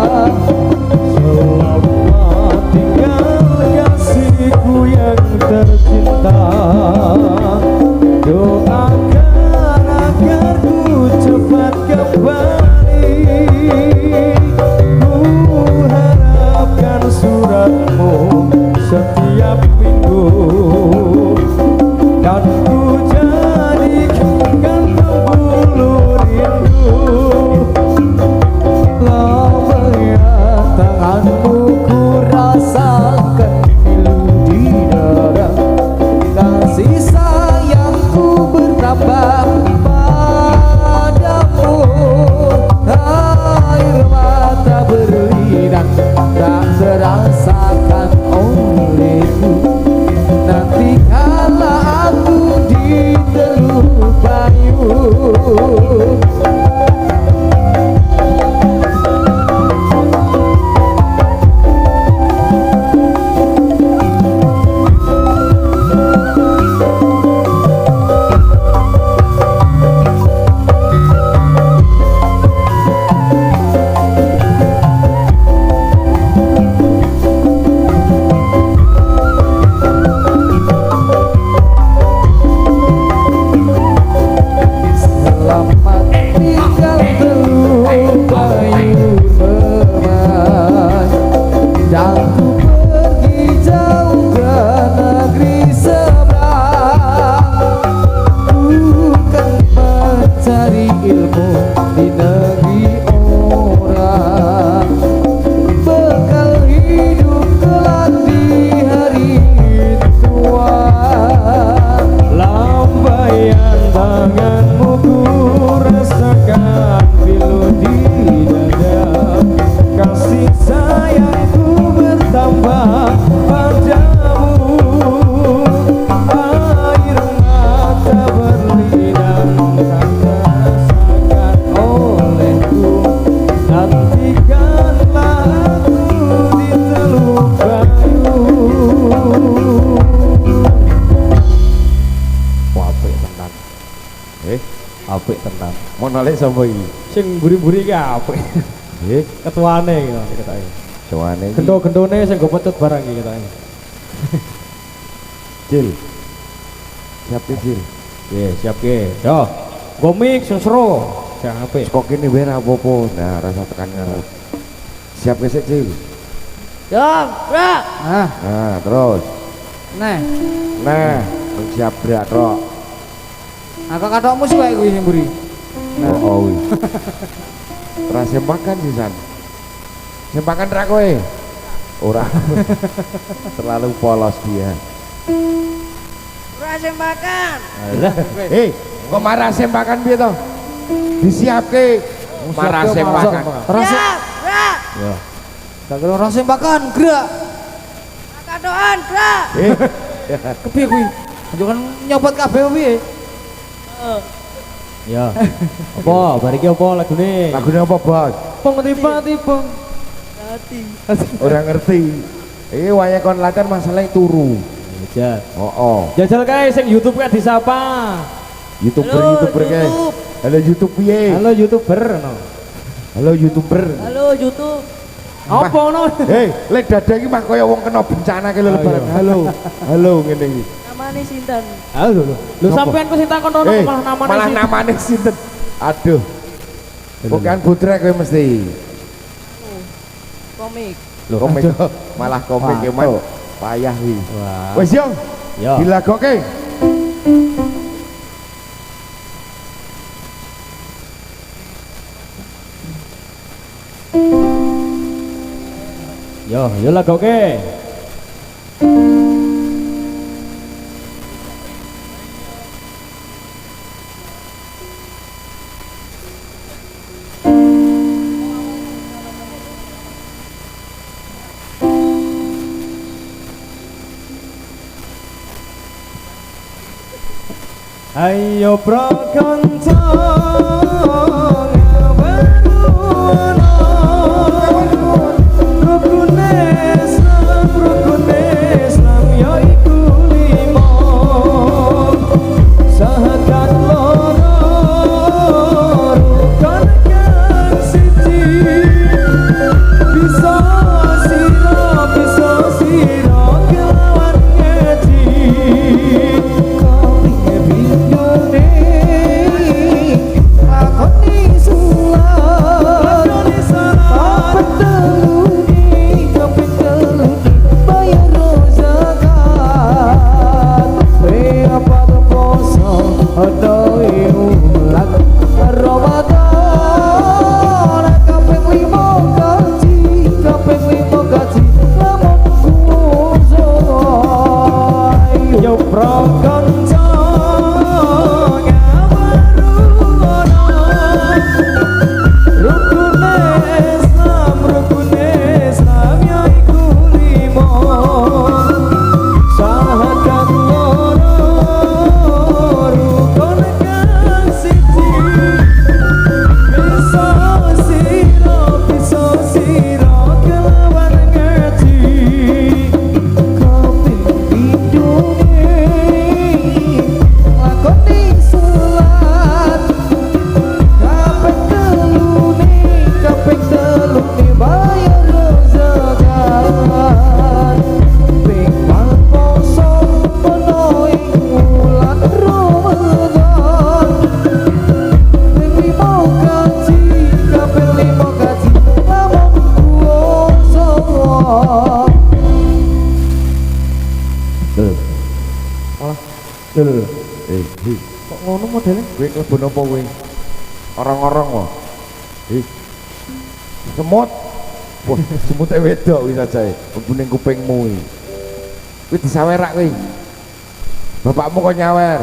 Selamat tinggal kasihku yang tercinta. Doakan agar ku cepat kembali. Ku harapkan suratmu setiap minggu. Dan ku jadikan pembuluh rindu. Lambaian tanganmu ku rasakan pilu di dada. Kasih sayangku bertambah padamu. Air mata berlinang tak terasakan olehku. Nanti kala aku di Teluk Bayu. Selamat tinggal Teluk Bayu Remai. Dan ku pergi jauh ke negeri seberang. Bukan mencari ilmu di negeri orang. Bekal hidup kelak di hari tua. Lambaian tanganmu ku rasakan pilu di dada. Kasih sayangku bertambah padamu. Air mata berlinang tak terasakan olehku. Nantikanlah aku di Teluk Bayu. Wah, apik tenan. Apik tenan. Mau nolak sama ini sing buri-buri ki apik. Ketuane gitu ketake. Ketuane iki. Gendo-gendone sing go pecut barang iki ketake. Cil. Siap ki, Cil. Nggih, siap ki. Yo. Go mix sing seru. Sing apik. Kok kene wae ra apa-apa. Nah, rasa tekan ngarep. Siap ki sik, Cil. Yo, brak. Nah, terus. Nah, Siap brak tok. aku katokmu sih kayak gue sing buri. Oh, wih. Terus sempakan sih San. Sempakan ra kowe. Ora. Terlalu polos dia. Ora sembakan. Alah, kok marah sempakan piye to? Disiapke. Marah sempakan. Ya, brak. Ya. Tak kira ora sembakan, gerak. Kadoan, brak. Kepiye kuwi? Jangan nyopot kabeh piye? Ya. Apa? Bariki apa lagune? Lagune apa, Bos? Tiba-tiba. Orang ngerti. Iki wayahe kon latihan masalah turu. Jajal. Oh. Jajal kae sing YouTube kae disapa? YouTuber kae. Halo YouTube piye? Halo YouTuber no. Halo YouTuber. Halo YouTube. Apa ono? Lek dada iki mah kaya wong kena bencana ki lho lebaran. Halo ngene iki. Namane sinten? Halo. Lho sampean ku sing takon ono malah namane sinten? Aduh. Bukan Butrek kowe mesti. Komik. Komik. Malah komik ki man payah iki. Wis yo. Dilagoke. Yo lagoke. Ayo prakanca ngabaruno rukun Islam yaiku lima sahadat loro rukun kang siji Dul. Kok ngono modelnya? Kowe klebu napa kowe? Orang-orang kok. Semut. Wah, semute wedok wis ajae. Mlebu ning kupingmu iki. Kowe disawer rak kowe. Bapakmu kok nyawer.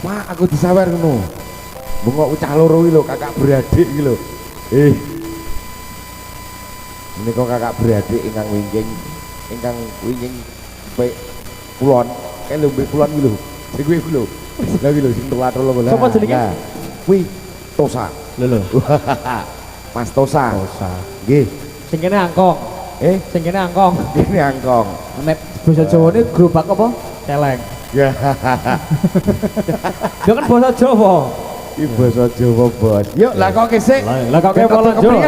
Pak, aku disawer ngono. Bengok ucah loro iki lho, kakak beradik iki lho. Menika kakak beradik ingkang wingking pe kulon. Kae lho mbek kulon iki lho. Sing kuwi lho. Lah iki lho sing tuwa-tuwa lho. Sopo jenenge? Kuwi Tosa. Lho. Mas Tosa. Tosa. Nggih. Sing kene angkong. Sing kene angkong. Ini angkong. Nek basa Jawane gerobak apa? Celeng. Ya. Yo kan basa Jawa. Iki basa Jawa, Bos. Yuk lakoke sik. Lakoke pola Jawa.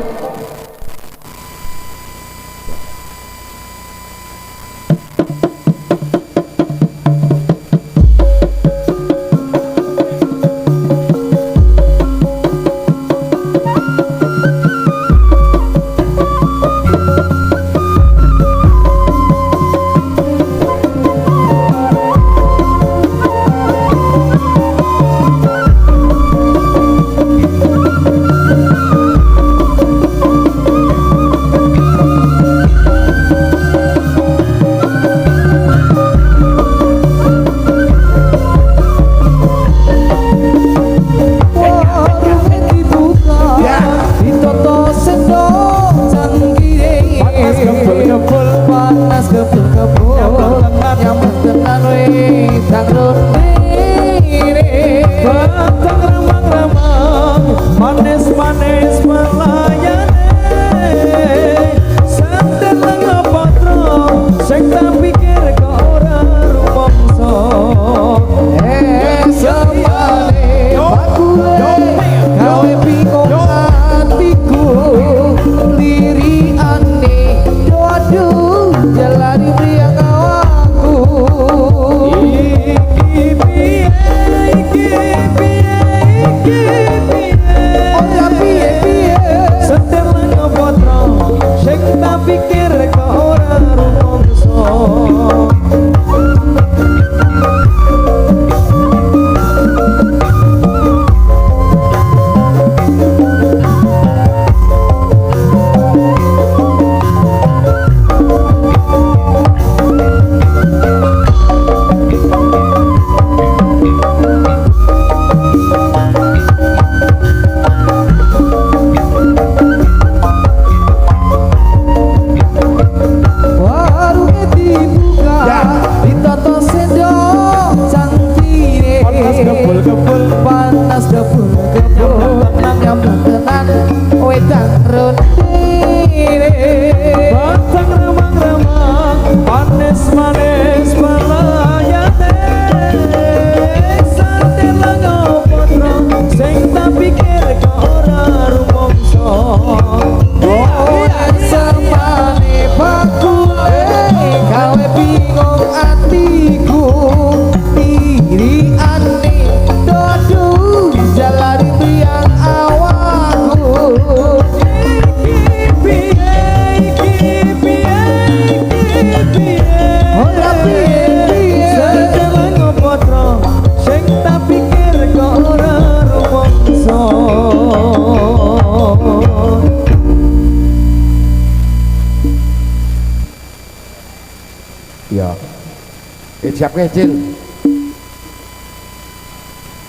Siapke Cil.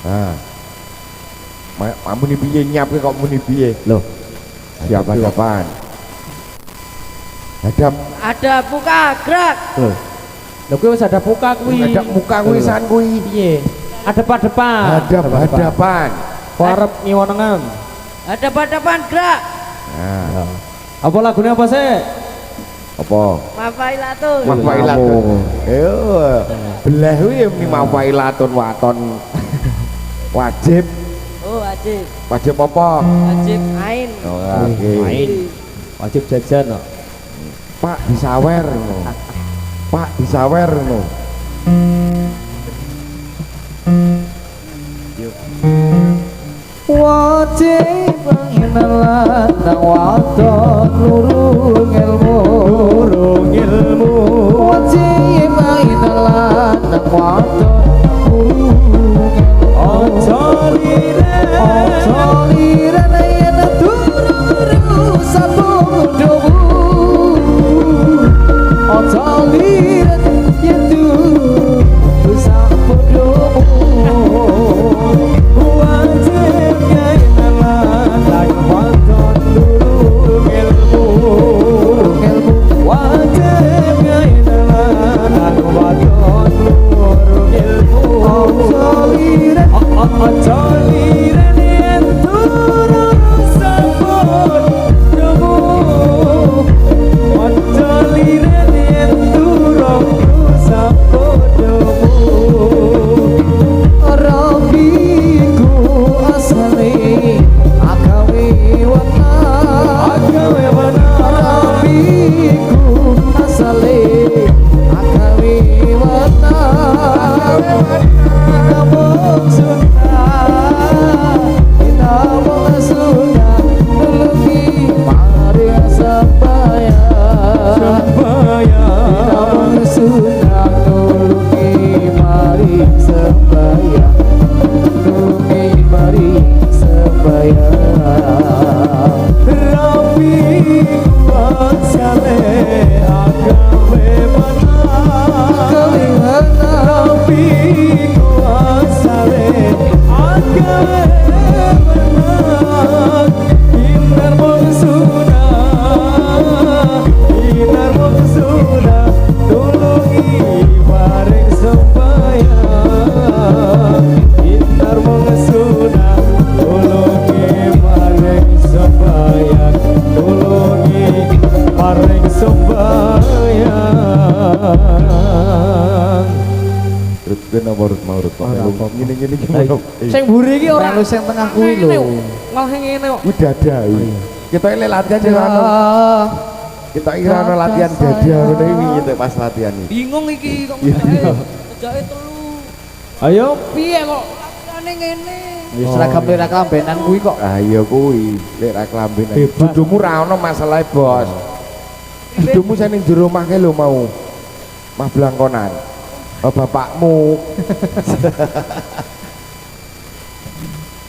Nah. Muni piye nyiapke kok muni piye? Loh. Siap-siapan. Ada buka gerak. Loh. Lho kuwi wis ada buka kuwi. Ada muka kuwi san kuwi. Piye? Hadap-hadapan. Hadap-hadapan. Arep ngiwonengan. Hadap-hadapan gerak. Nah. Apa lagunya apa sih? Apa? Mafailatun. Mafailatun. Yo. Belah kuwi muni mafailatun waton. Wajib. Oh, wajib. Wajib apa? Wajib ain. Oh, oke. Main. Wajib jajan no. Pak disawer no. Pak disawer no. Wajib pengenalan nang wadon lurung ilmu. Wajib pengenalan nang wadon lurung toliran itu bisa bodohmu wajibnya inalah tak patut dulu ilmu wajibnya inalah tak patut dulu ilmu toliran toliran itu rasa bodohmu toliran itu rasa bodohmu Rabiku asale agawe wana Rabiku asale agawe wana Inamong sunnah nulungi mari sabaya Inamong sunnah nulungi mari sabaya nulungi mari sabaya Rabiku asale agawe wana Rabiku asale agawe wana Inar maksuna tulungi bareng sembahyang Inar maksuna tulungi bareng sembahyang tulungi bareng sembahyang Terus ben urut maurut kok ngene-ngene iki ngono. Sing mburi iki ora Melu sing tengah kuwi lho. Malah ngene kok. Kuwi dadai. Kita ini latihan di mana? Kita kira ana latihan dada ngono iki piye pas latihan iki. Bingung iki kok Iya. ngejake telu. Ayo piye kok latihanane ngene? Wis seragam lek kelambenan kuwi kok. Ah iya kuwi, lek ra kelambenan. Bebas. Dudumu ra ono masalah, Bos. Dudumu sing ning jero omah lho mau. Mah blangkonan. Oh bapakmu.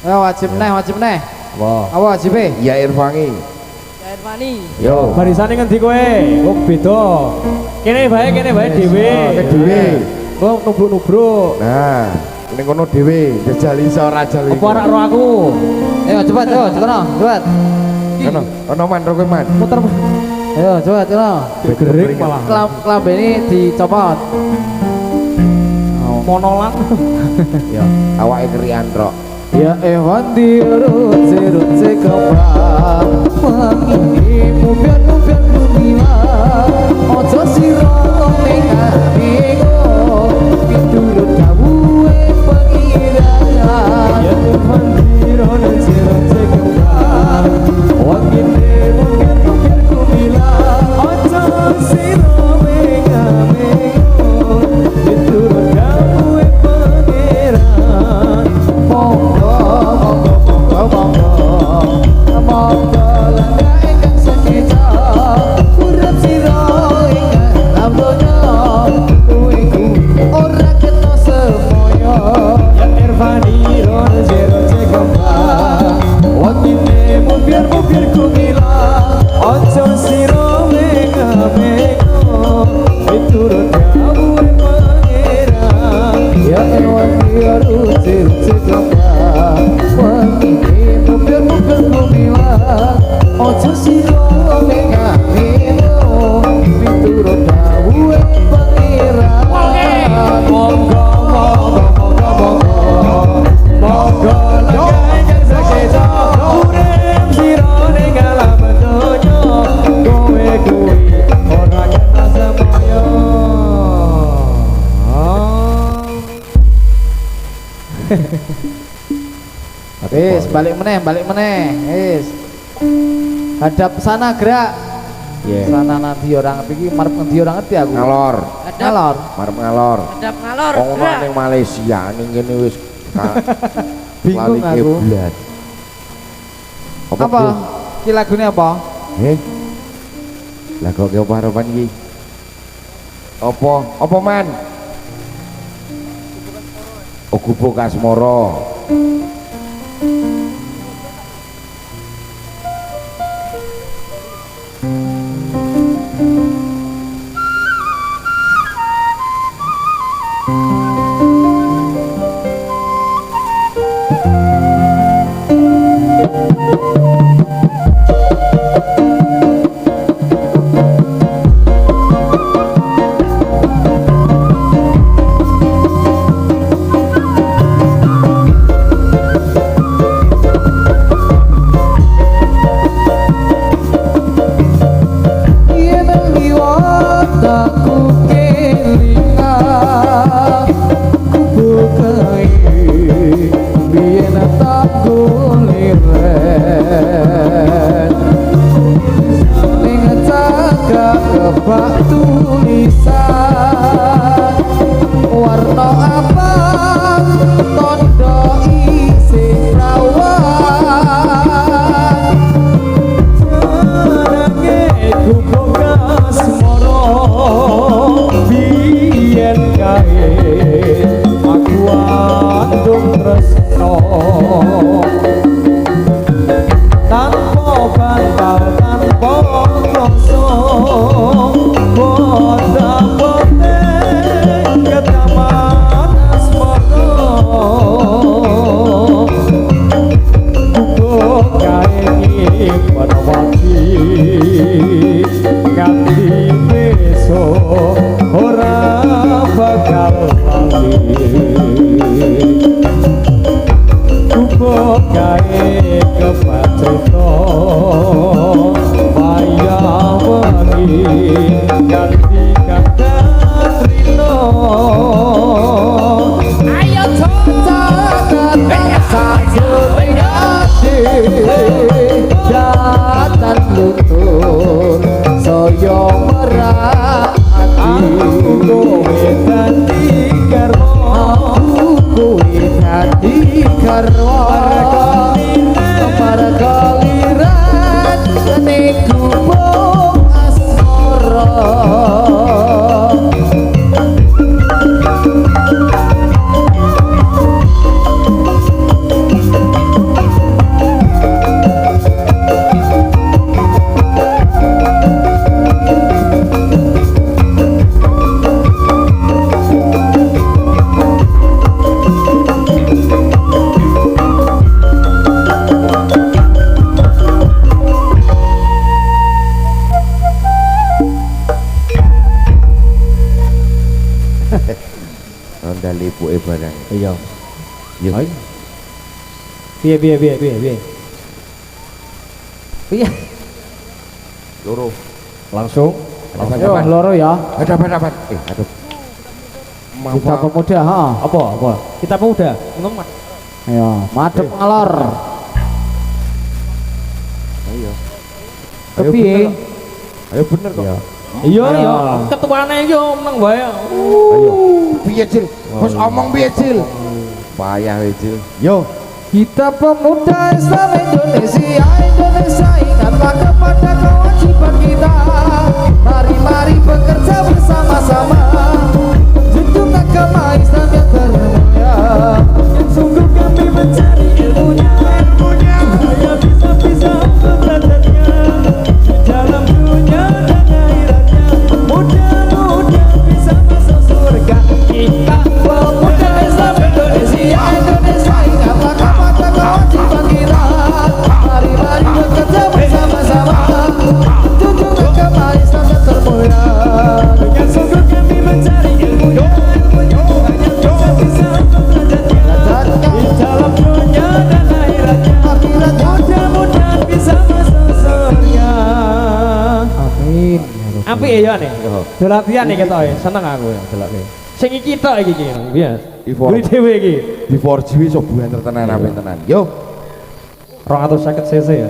Ya wajib neh. Wah. Apa wajibe? Ya Irfangi. Irfani. Yo. Barisane ngendi kowe? Kok beda. Kene bae dhewe. Ke dhewe. Kok nubruk-nubruk. Nah, ning kono dhewe, jajal iso ora jal iki. Apa ora ro aku? Ayo cepat yo, cepat. Ono man ro kowe man. Muter Ayo cepat yo. gering malah. Kelambene dicopot. Monolan. Ya, awake kerian rok. Ya ewan dirut kembang Wangimu biar kumila Ojo sirong nengaringo Piturut dawuhe pengirangan Ya ewan dirut kembang Wangimu biar kumila Ojo sirong nengaringo Piturut dawuhe pengirangan Monggo langkah ingkang sekeca urip sira ingkang lamdonya kowe ora kena semoyo Ya Irfani ron zero cekembang Wangine mubir kumila Ojo siro mega Miturut dawuhe pangeran ya ewan biru cekembang wangine mubir kumila ojo sira mengapino miturut dawuhe pangeran Monggo langkah ingkang sekeca urip sira ning alam donya kowe kuwi ora kena semoyo. Wis balik meneh wis hadap sana gerak sana nanti orang ngerti marep ngendi orang ngerti aku Ngalor. ngalor Marep ngalor. Hadap ngalor. Wong ono ning Malaysia ning kene wis bingung lali aku kiblat. apa Bro? ki lagune apa Lah kok apa harapan iki? Apa man? Gubo Kasmoro. aku kelingan bukai biyen tak guliren ning cagak kebak tulisan warna abang tondo isih rawan Jarange gubuk asmara biyen kae aku andung tresno tanpa bantal tanpa rasa boda-boda ketaman asmara gubuk kae panawati nganti besok ora bakal lali gubuk kae kepatrito wayah wengi ganti katrino ayo jatan lutur soyo merati kowe dadi garwa kuwi dadi garwa marga lirat ning gubuk asmara Ronda lipuke barang. iya Yo. piye piye Loro. langsung yo loro ya Ada apa? Aduh. kita pemuda ha apa kita pemuda ngomong ayo madep ngalor Ayo. kepiye Ayo bener kok. iya ketuane yo meneng wae Ayo. Piye, Cil? Wis omong piye, Cil? Payah we, Cil. Yo. kita pemuda Islam Indonesia ingatlah kepada kewajiban kita mari bekerja bersama-sama junjung agama Islam yang termulia yang sungguh kami mencari ilmunya supaya bisa belajarnya di dalam dunia dan akhiratnya mudah-mudahan bisa masuk surga kita pemuda Islam Indonesia ingatlah kepada kewajiban kita mari bekerja bersama-sama junjung agama Islam yang termulia yang sungguh kami mencari ilmunya supaya bisa belajarnya di dalam dunia dan akhiratnya mudah-mudahan bisa masuk surga. amin Apik ya nih. Latihan nih kita seneng aku ya delok. Sing iki tok iki piye? Buri dhewe iki. Di 4G wis bulan tenan ape tenan. Yo. 250 cc ya.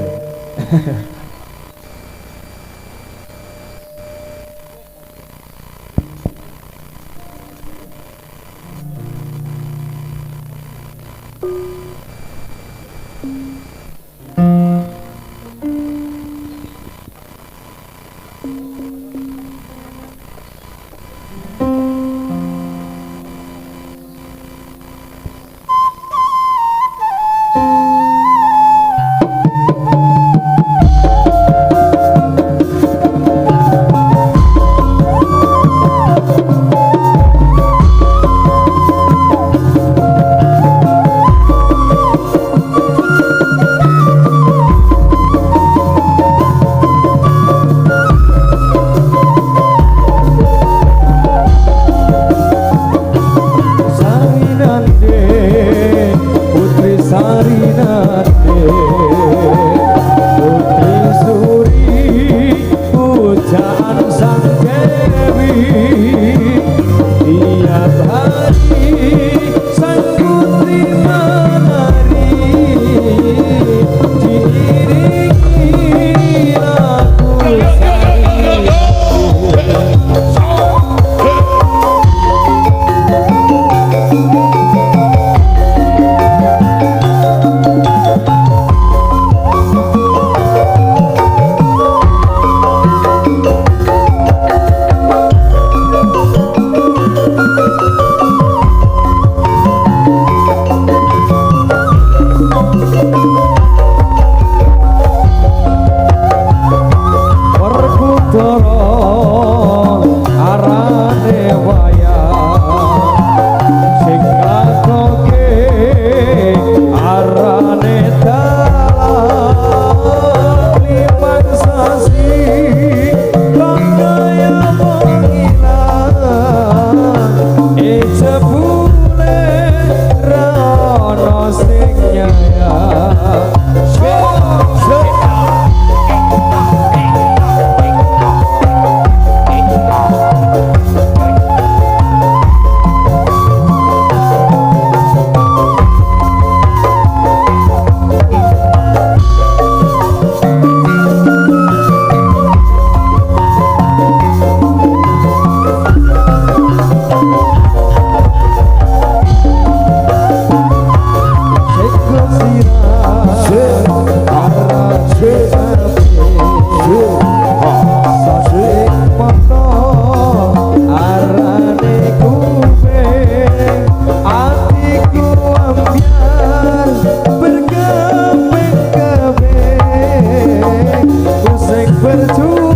berjuang